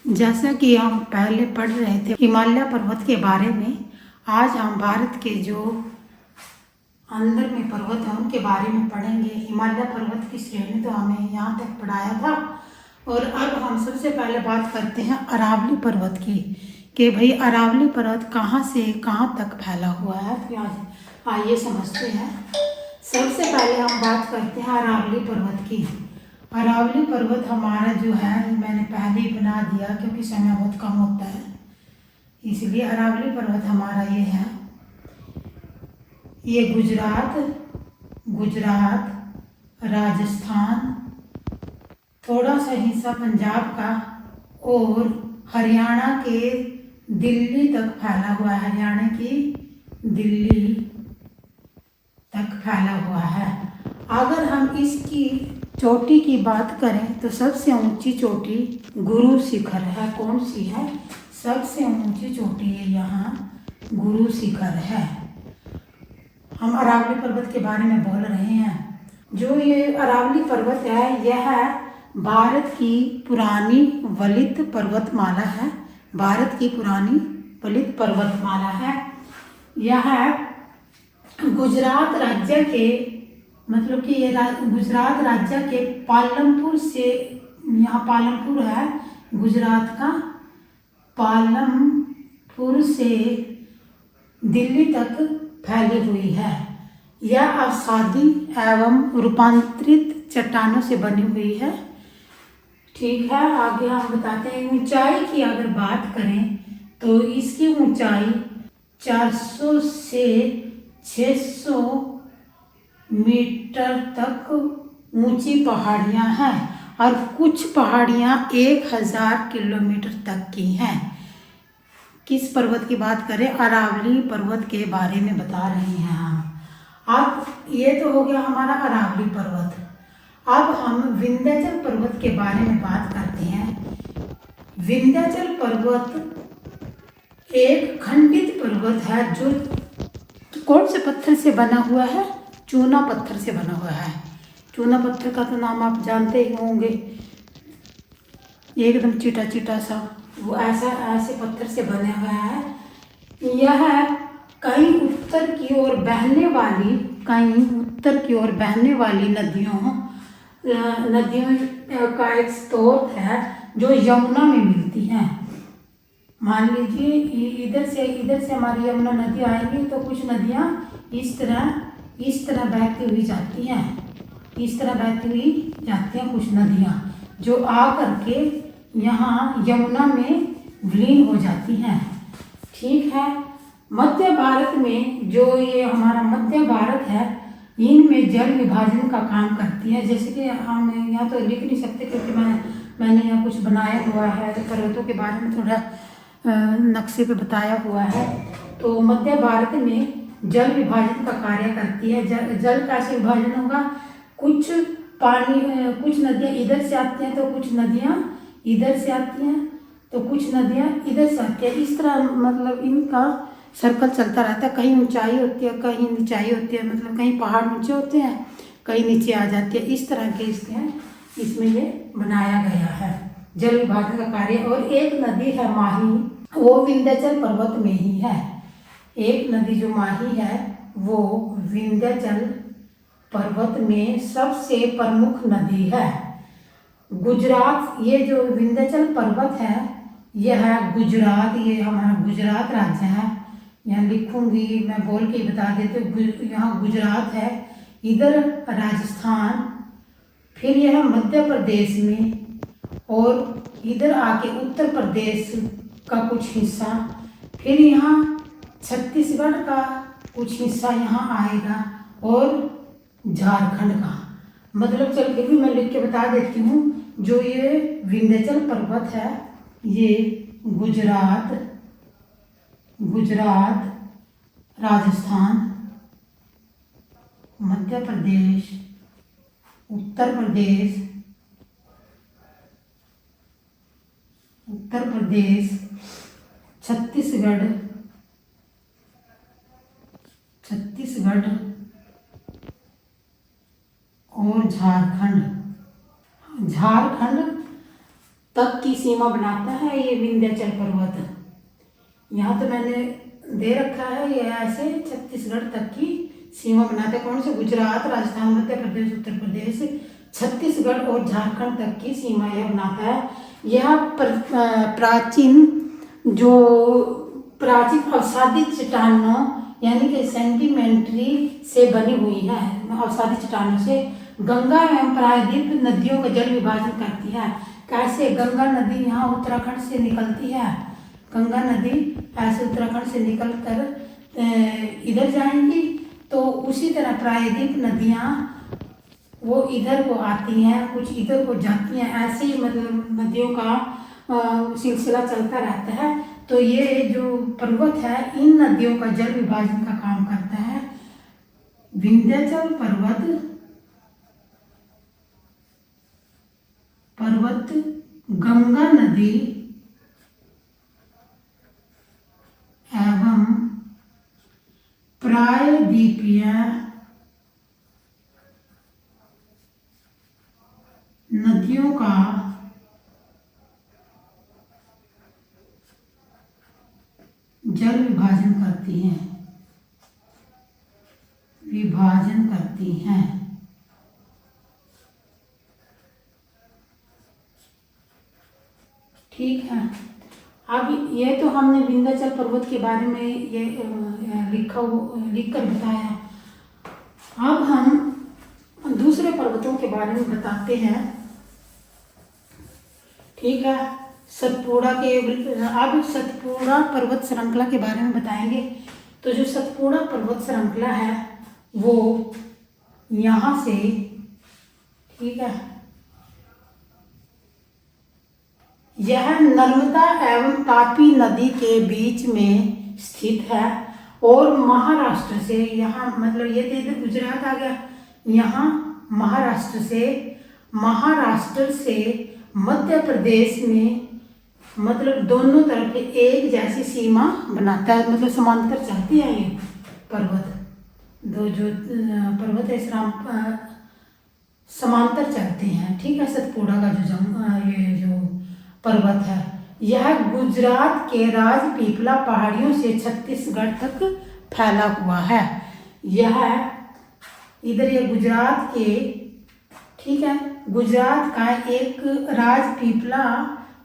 जैसा कि हम पहले पढ़ रहे थे हिमालय पर्वत के बारे में, आज हम भारत के जो अंदर में पर्वत है उनके बारे में पढ़ेंगे। हिमालय पर्वत की श्रेणी तो हमें यहाँ तक पढ़ाया था, और अब हम सबसे पहले बात करते हैं अरावली पर्वत की, कि भाई अरावली पर्वत कहाँ से कहाँ तक फैला हुआ है। तो आज आइए समझते हैं। सबसे पहले हम बात करते हैं अरावली पर्वत की। अरावली पर्वत हमारा जो है, मैंने पहले ही बना दिया क्योंकि समय बहुत कम होता है, इसलिए अरावली पर्वत हमारा ये है। ये गुजरात, राजस्थान, थोड़ा सा हिस्सा पंजाब का और हरियाणा के दिल्ली तक फैला हुआ है। हरियाणा की दिल्ली तक फैला हुआ है। अगर हम इसकी चोटी की बात करें तो सबसे ऊंची चोटी गुरु शिखर है। कौन सी है? सबसे ऊंची चोटी है यहाँ गुरु शिखर है। हम अरावली पर्वत के बारे में बोल रहे हैं। जो ये अरावली पर्वत है, यह भारत की पुरानी वलित पर्वतमाला है। भारत की पुरानी वलित पर्वतमाला है। यह गुजरात राज्य के, मतलब कि ये गुजरात राज्य के पालमपुर से, यहाँ पालमपुर है गुजरात का, पालमपुर से दिल्ली तक फैली हुई है। यह अवसादी एवं रूपांतरित चट्टानों से बनी हुई है। ठीक है, आगे हम बताते हैं। ऊंचाई की अगर बात करें तो इसकी ऊंचाई 400 से 600 मीटर तक ऊंची पहाड़ियां हैं, और कुछ पहाड़ियां 1000 किलोमीटर तक की हैं। किस पर्वत की बात करें? अरावली पर्वत के बारे में बता रहे हैं हम। अब ये तो हो गया हमारा अरावली पर्वत। अब हम विंध्याचल पर्वत के बारे में बात करते हैं। विंध्याचल पर्वत एक खंडित पर्वत है जो कौन से पत्थर से बना हुआ है? चूना पत्थर से बना हुआ है। चूना पत्थर का तो नाम आप जानते ही होंगे, एकदम चिटा चिटा सा, वो ऐसे पत्थर से बना हुआ है। यह कहीं उत्तर की ओर बहने वाली नदियों का एक स्रोत है जो यमुना में मिलती हैं। मान लीजिए इधर से हमारी यमुना नदी आएगी तो कुछ नदियाँ इस तरह बहती हुई जाती हैं। कुछ नदियाँ जो आ करके यहाँ यमुना में विलीन हो जाती हैं। ठीक है। मध्य भारत में, जो ये हमारा मध्य भारत है, इनमें जल विभाजन का काम करती है। जैसे कि हम यहाँ तो लिख नहीं सकते क्योंकि मैंने यहाँ कुछ बनाया हुआ है, तो पर्वतों के बारे में थोड़ा नक्शे पे बताया हुआ है। तो मध्य भारत में जल विभाजन का कार्य करती है। जल कैसे विभाजन होगा? कुछ नदियाँ इधर से आती हैं तो कुछ नदियाँ इधर से आती हैं, तो कुछ नदियाँ इधर से आती हैं। इस तरह मतलब इनका सर्कल चलता रहता है। कहीं ऊंचाई होती है, कहीं नीचाई होती है, मतलब कहीं पहाड़ ऊंचे होते हैं, कहीं नीचे आ जाती है। इस तरह के इसमें ये बनाया गया है जल विभाजन का कार्य। और एक नदी है माही, वो विंध्याचल पर्वत में ही है। एक नदी जो माही है वो विंध्याचल पर्वत में सबसे प्रमुख नदी है। गुजरात, ये जो विंध्याचल पर्वत है यह है गुजरात, ये हमारा गुजरात राज्य है। यहाँ लिखूंगी, मैं बोल के बता देती हूँ। यहाँ गुजरात है, इधर राजस्थान, फिर यह मध्य प्रदेश में, और इधर आके उत्तर प्रदेश का कुछ हिस्सा, फिर यहाँ छत्तीसगढ़ का कुछ हिस्सा यहाँ आएगा, और झारखंड का। मतलब चल के भी मैं लिख के बता देती हूँ। जो ये विंध्याचल पर्वत है ये गुजरात, राजस्थान, मध्य प्रदेश, उत्तर प्रदेश, छत्तीसगढ़ और झारखंड तक की सीमा बनाता है ये विंध्याचल पर्वत। यहाँ तो मैंने दे रखा है, ये ऐसे छत्तीसगढ़ तक की सीमा बनाता है। कौन से? गुजरात, राजस्थान, मध्य प्रदेश, उत्तर प्रदेश, छत्तीसगढ़ और झारखंड तक की सीमा यह बनाता है। यह प्राचीन अवसादी चट्टानों यानी कि सेंडिमेंट्री से बनी हुई है। अवसादी चट्टानों से गंगा एवं प्रायद्वीप नदियों का जल विभाजन करती है। कैसे? गंगा नदी यहाँ उत्तराखंड से निकलती है, गंगा नदी ऐसे उत्तराखंड से निकल कर इधर जाएंगी, तो उसी तरह प्रायद्वीप नदियाँ वो इधर को आती हैं, कुछ इधर को जाती हैं, ऐसे ही मतलब नदियों का सिलसिला चलता रहता है। तो ये जो पर्वत है इन नदियों का जल विभाजन का काम करता है। विंध्याचल पर्वत गंगा नदी एवं प्रायद्वीपीय नदियों का जल विभाजन करती हैं। ठीक है। अब ये तो हमने विंध्याचल पर्वत के बारे में ये लिख कर बताया। अब हम दूसरे पर्वतों के बारे में बताते हैं। ठीक है। अब सतपुड़ा पर्वत श्रृंखला के बारे में बताएंगे। तो जो सतपुड़ा पर्वत श्रृंखला है वो यहाँ से, ठीक है, यह नर्मदा एवं तापी नदी के बीच में स्थित है और महाराष्ट्र से, यहाँ मतलब ये इधर गुजरात आ गया, यहाँ महाराष्ट्र से मध्य प्रदेश में मतलब दोनों तरफ एक जैसी सीमा बनाता है, मतलब समांतर चलती है ये पर्वत। दो जो पर्वत है समांतर चलते हैं। ठीक है। सतपुड़ा का ये जो पर्वत है यह गुजरात के राजपीपला पहाड़ियों से छत्तीसगढ़ तक फैला हुआ है। यह इधर ये गुजरात के, ठीक है, गुजरात का एक राजपीपला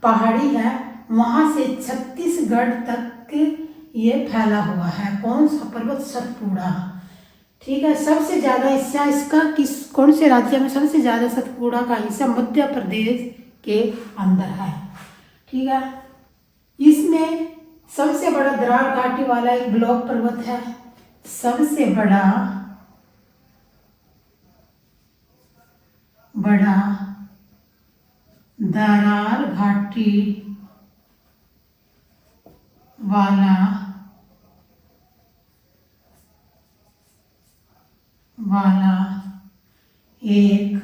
पहाड़ी है, वहां से छत्तीसगढ़ तक ये फैला हुआ है। कौन सा पर्वत? सतपुड़ा। ठीक है। सबसे ज्यादा हिस्सा इसका कौन से राज्य में सबसे ज्यादा सतपुड़ा का हिस्सा मध्य प्रदेश के अंदर है। ठीक है। इसमें सबसे बड़ा द्रार घाटी वाला एक ब्लॉक पर्वत है, सबसे बड़ा दरार घाटी वाला एक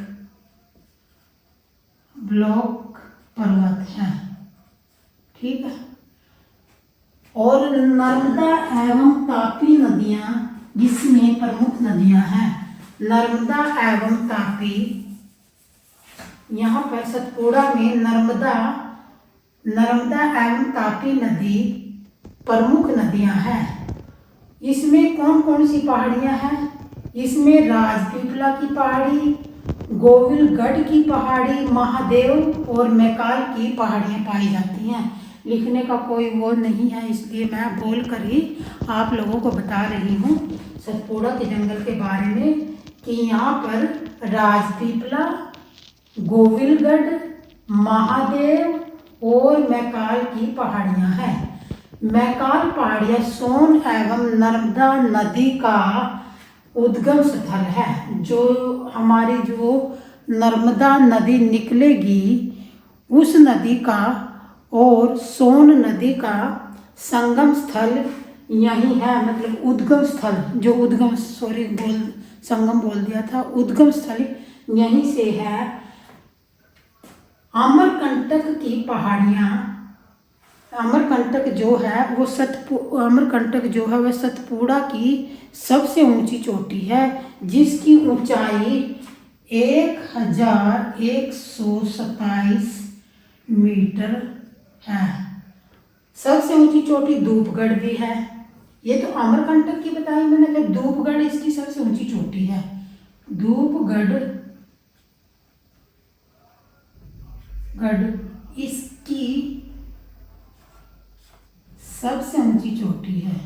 ब्लॉक पर्वत है। ठीक है। और नर्मदा एवं तापी नदियां जिसमें प्रमुख नदियां हैं। नर्मदा एवं तापी, यहाँ पर सतपुड़ा में नर्मदा एवं तापी नदी प्रमुख नदियां हैं। इसमें कौन कौन सी पहाड़ियां हैं? इसमें राजपीपला की पहाड़ी, गोविलगढ़ की पहाड़ी, महादेव और मैकाल की पहाड़ियां पाई जाती हैं। लिखने का कोई वो नहीं है, इसलिए मैं बोल कर ही आप लोगों को बता रही हूँ सतपुड़ा के जंगल के बारे में कि यहाँ पर राजपीपला, गोविलगढ़, महादेव और मैकाल की पहाड़ियाँ हैं। मैकाल पहाड़ियाँ सोन एवं नर्मदा नदी का उद्गम स्थल है। जो हमारी जो नर्मदा नदी निकलेगी उस नदी का और सोन नदी का संगम स्थल यही है, मतलब उद्गम स्थल, जो उद्गम संगम बोल दिया था, उद्गम स्थल यहीं से है। अमरकंटक की पहाड़ियाँ, अमरकंटक जो है वो सतपुड़ा की सबसे ऊंची चोटी है, जिसकी ऊंचाई 1127 मीटर है। सबसे ऊंची चोटी धूपगढ़ भी है। ये तो अमरकंटक की बताई मैंने, फिर धूपगढ़ इसकी सबसे ऊंची चोटी है। धूपगढ़ इसकी सबसे ऊंची चोटी है।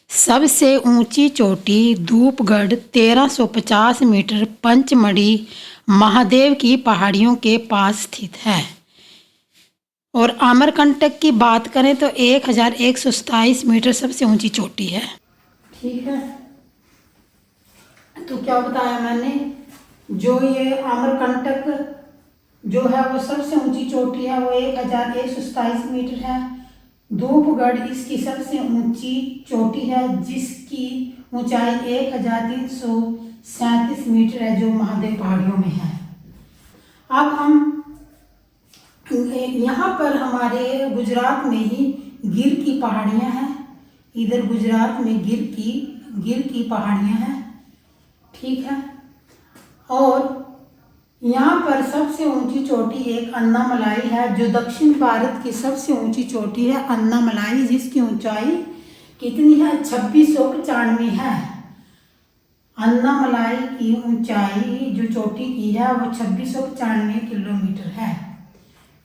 सबसे ऊंची चोटी धूपगढ़ 1350 मीटर पंचमढ़ी महादेव की पहाड़ियों के पास स्थित है। और अमरकंटक की बात करें तो 1127 मीटर सबसे ऊंची चोटी है। ठीक है, तो क्या बताया मैंने, जो ये अमरकंटक जो है वो सबसे ऊंची चोटी है, वो 1127 मीटर है। धूपगढ़ इसकी सबसे ऊंची चोटी है, जिसकी ऊंचाई 1337 मीटर है, जो महादेव पहाड़ियों में है। अब हम यहाँ पर हमारे गुजरात में ही गिर की पहाड़ियाँ हैं। इधर गुजरात में गिर की पहाड़ियाँ हैं। ठीक है, और यहाँ पर सबसे ऊंची चोटी एक अन्नामलाई है, जो दक्षिण भारत की सबसे ऊंची चोटी है अन्नामलाई, जिसकी ऊंचाई कितनी है, 2695 है। अन्नामलाई की ऊंचाई जो चोटी की है वो 2695 किलोमीटर है।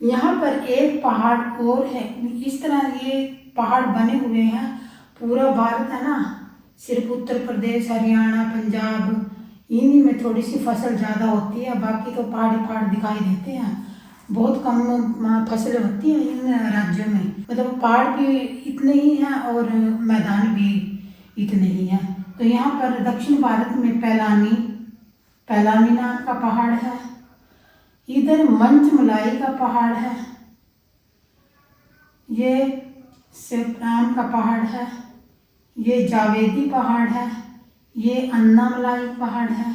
यहाँ पर एक पहाड़ और है। इस तरह ये पहाड़ बने हुए हैं। पूरा भारत है ना, सिर्फ उत्तर प्रदेश, हरियाणा, पंजाब, इन्हीं में थोड़ी सी फसल ज़्यादा होती है, बाकी तो पहाड़ दिखाई देते हैं। बहुत कम फसलें होती हैं इन राज्यों में, मतलब पहाड़ भी इतने ही हैं और मैदान भी इतने ही हैं। तो यहाँ पर दक्षिण भारत में पैलानी नाम का पहाड़ है। इधर मंचमलाई का पहाड़ है, ये सेप्राम का पहाड़ है, ये जावेदी पहाड़ है, ये अन्नामलाई पहाड़ है,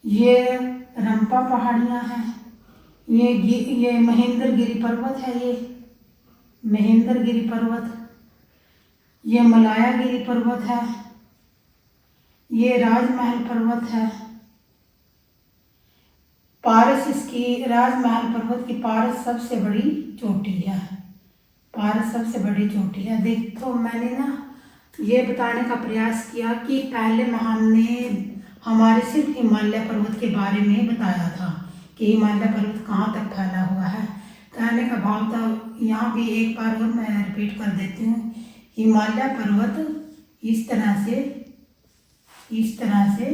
ये रंपा पहाड़ियाँ हैं, ये महेंद्रगिरी पर्वत है, ये महेंद्रगिरी पर्वत, ये मलायागिरी पर्वत है, ये राजमहल पर्वत है। पारस इसकी राजमहल पर्वत की पारस सबसे बड़ी चोटी है। पारस सबसे बड़ी चोटी है। देखो मैंने ना ये बताने का प्रयास किया कि पहले में हमने हमारे सिर्फ हिमालय पर्वत के बारे में बताया था कि हिमालय पर्वत कहाँ तक फैला हुआ है। कहने का भाव था, यहाँ भी एक बार और मैं रिपीट कर देती हूँ, हिमालय पर्वत इस तरह से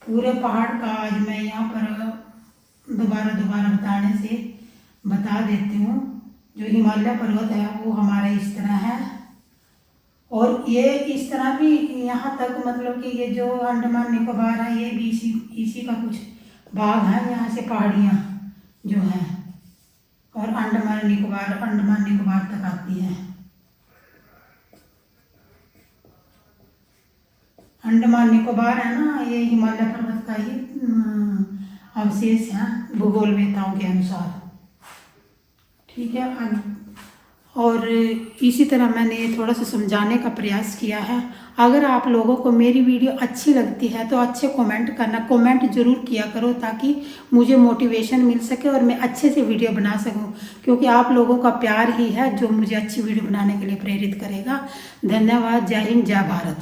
पूरे पहाड़ का आज मैं यहाँ पर दोबारा बताने से बता देती हूँ। जो हिमालय पर्वत है वो हमारा इस तरह है, और ये इस तरह भी यहाँ तक, मतलब कि ये जो अंडमान निकोबार है ये भी इसी का कुछ भाग है। यहाँ से पहाड़ियाँ जो हैं और अंडमान निकोबार तक आती हैं। अंडमान निकोबार है ना, ये हिमालय पर्वत का ही अवशेष है भूगोलवेताओं के अनुसार। ठीक है, और इसी तरह मैंने थोड़ा सा समझाने का प्रयास किया है। अगर आप लोगों को मेरी वीडियो अच्छी लगती है तो अच्छे कमेंट करना, कमेंट जरूर किया करो, ताकि मुझे मोटिवेशन मिल सके और मैं अच्छे से वीडियो बना सकूं, क्योंकि आप लोगों का प्यार ही है जो मुझे अच्छी वीडियो बनाने के लिए प्रेरित करेगा। धन्यवाद। जय हिंद, जय भारत।